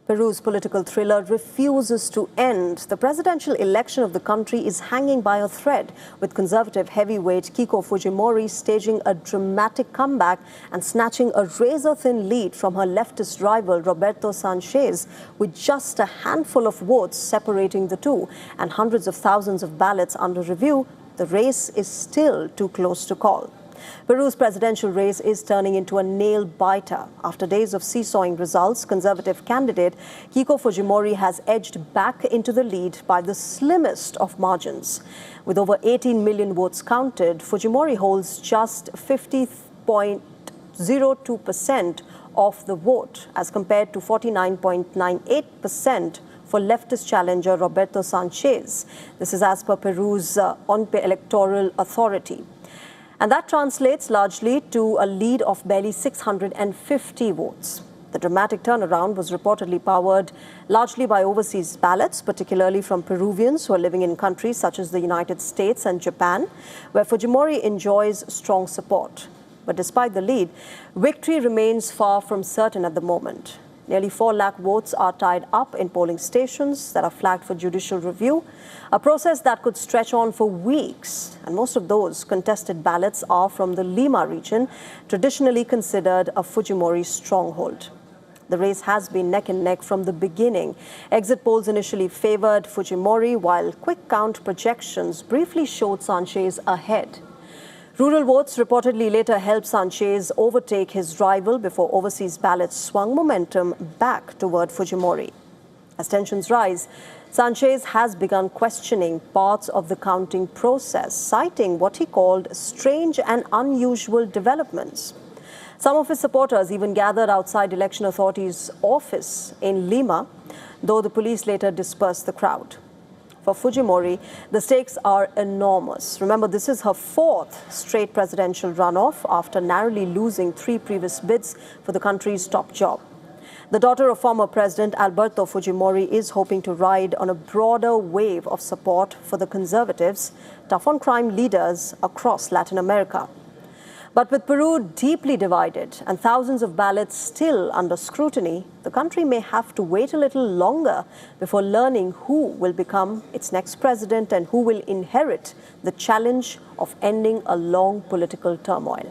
Peru's political thriller refuses to end. The presidential election of the country is hanging by a thread, with conservative heavyweight Keiko Fujimori staging a dramatic comeback and snatching a razor-thin lead from her leftist rival Roberto Sanchez, with just a handful of votes separating the two and hundreds of thousands of ballots under review. The race is still too close to call. Peru's presidential race is turning into a nail-biter. After days of seesawing results, conservative candidate Keiko Fujimori has edged back into the lead by the slimmest of margins. With over 18 million votes counted, Fujimori holds just 50.02% of the vote, as compared to 49.98% for leftist challenger Roberto Sanchez. This is as per Peru's electoral authority. And that translates largely to a lead of barely 650 votes. The dramatic turnaround was reportedly powered largely by overseas ballots, particularly from Peruvians who are living in countries such as the United States and Japan, where Fujimori enjoys strong support. But despite the lead, victory remains far from certain at the moment. Nearly 4 lakh votes are tied up in polling stations that are flagged for judicial review, a process that could stretch on for weeks. And most of those contested ballots are from the Lima region, traditionally considered a Fujimori stronghold. The race has been neck and neck from the beginning. Exit polls initially favored Fujimori, while quick count projections briefly showed Sanchez ahead. Rural votes reportedly later helped Sanchez overtake his rival before overseas ballots swung momentum back toward Fujimori. As tensions rise, Sanchez has begun questioning parts of the counting process, citing what he called strange and unusual developments. Some of his supporters even gathered outside election authorities' office in Lima, though the police later dispersed the crowd. For Fujimori, the stakes are enormous. Remember, this is her 4th straight presidential runoff after narrowly losing 3 previous bids for the country's top job. The daughter of former President Alberto Fujimori is hoping to ride on a broader wave of support for the conservatives, tough-on-crime leaders across Latin America. But with Peru deeply divided and thousands of ballots still under scrutiny, the country may have to wait a little longer before learning who will become its next president and who will inherit the challenge of ending a long political turmoil.